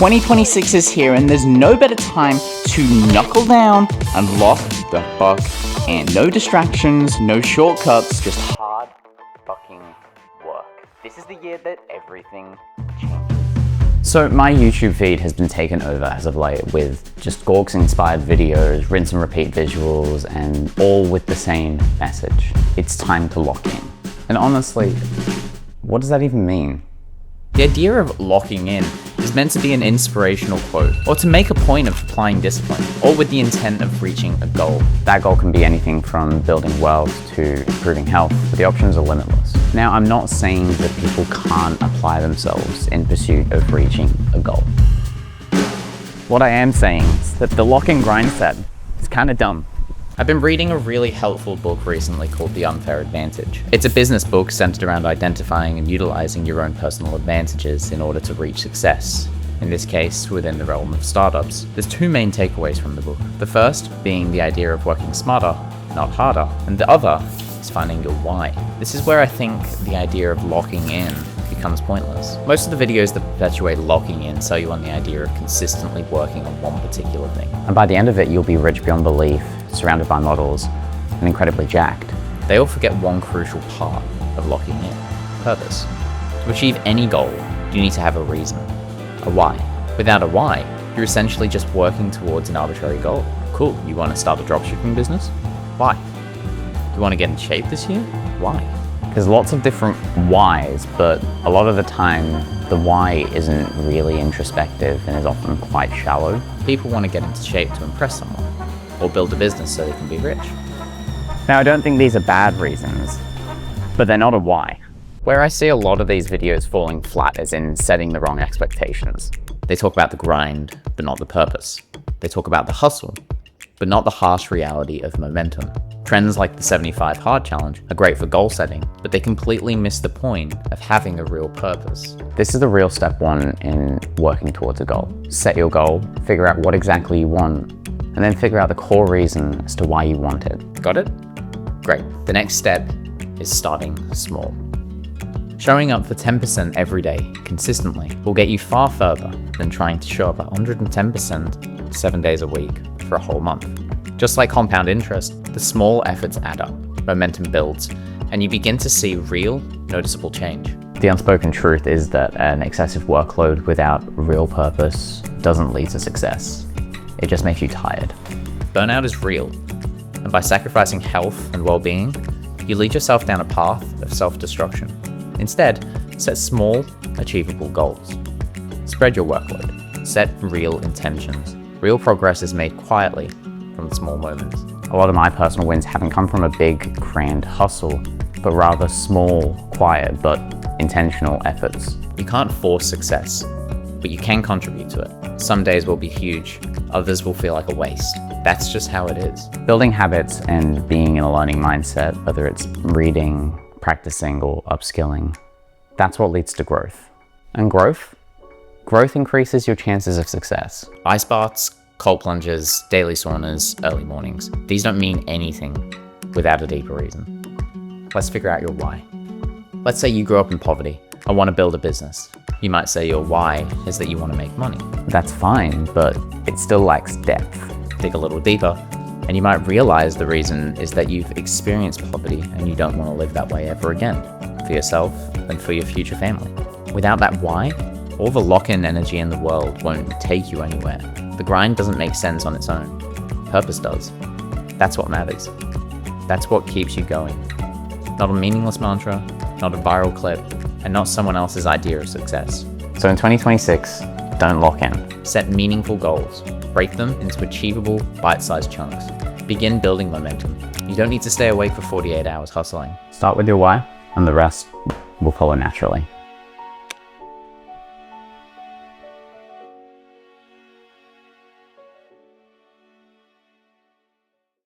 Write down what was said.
2026 is here and there's no better time to knuckle down and lock the fuck in. No distractions, no shortcuts, just hard fucking work. This is the year that everything changes. So my YouTube feed has been taken over as of late with just Gorks inspired videos, rinse and repeat visuals, and all with the same message. It's time to lock in. And honestly, what does that even mean? The idea of locking in is meant to be an inspirational quote, or to make a point of applying discipline, or with the intent of reaching a goal. That goal can be anything from building wealth to improving health, but the options are limitless. Now, I'm not saying that people can't apply themselves in pursuit of reaching a goal. What I am saying is that the lock and grind set is kind of dumb. I've been reading a really helpful book recently called The Unfair Advantage. It's a business book centered around identifying and utilizing your own personal advantages in order to reach success. In this case, within the realm of startups. There's two main takeaways from the book. The first being the idea of working smarter, not harder, and the other is finding your why. This is where I think the idea of locking in becomes pointless. Most of the videos that perpetuate locking in sell you on the idea of consistently working on one particular thing. And by the end of it, you'll be rich beyond belief, surrounded by models, and incredibly jacked. They all forget one crucial part of locking in: purpose. To achieve any goal, you need to have a reason, a why. Without a why, you're essentially just working towards an arbitrary goal. Cool, you want to start a dropshipping business? Why? You want to get in shape this year? Why? There's lots of different whys, but a lot of the time, the why isn't really introspective and is often quite shallow. People want to get into shape to impress someone, or build a business so they can be rich. Now, I don't think these are bad reasons, but they're not a why. Where I see a lot of these videos falling flat is in setting the wrong expectations. They talk about the grind, but not the purpose. They talk about the hustle, but not the harsh reality of momentum. Trends like the 75 Hard Challenge are great for goal setting, but they completely miss the point of having a real purpose. This is the real step one in working towards a goal. Set your goal, figure out what exactly you want, and then figure out the core reason as to why you want it. Got it? Great. The next step is starting small. Showing up for 10% every day consistently will get you far further than trying to show up 110% 7 days a week for a whole month. Just like compound interest, the small efforts add up, momentum builds, and you begin to see real, noticeable change. The unspoken truth is that an excessive workload without real purpose doesn't lead to success. It just makes you tired. Burnout is real, and by sacrificing health and well-being, you lead yourself down a path of self-destruction. Instead, set small, achievable goals. Spread your workload. Set real intentions. Real progress is made quietly from the small moments. A lot of my personal wins haven't come from a big, grand hustle, but rather small, quiet, but intentional efforts. You can't force success, but you can contribute to it. Some days will be huge, others will feel like a waste. That's just how it is. Building habits and being in a learning mindset, whether it's reading, practicing, or upskilling, that's what leads to growth. And growth increases your chances of success. Ice baths, cold plunges, daily saunas, early mornings. These don't mean anything without a deeper reason. Let's figure out your why. Let's say you grew up in poverty. I want to build a business. You might say your why is that you want to make money. That's fine, but it still lacks depth. Dig a little deeper, and you might realize the reason is that you've experienced poverty and you don't want to live that way ever again, for yourself and for your future family. Without that why, all the lock-in energy in the world won't take you anywhere. The grind doesn't make sense on its own. Purpose does. That's what matters. That's what keeps you going. Not a meaningless mantra, not a viral clip, and not someone else's idea of success. So in 2026, don't lock in. Set meaningful goals. Break them into achievable, bite-sized chunks. Begin building momentum. You don't need to stay awake for 48 hours hustling. Start with your why, and the rest will follow naturally.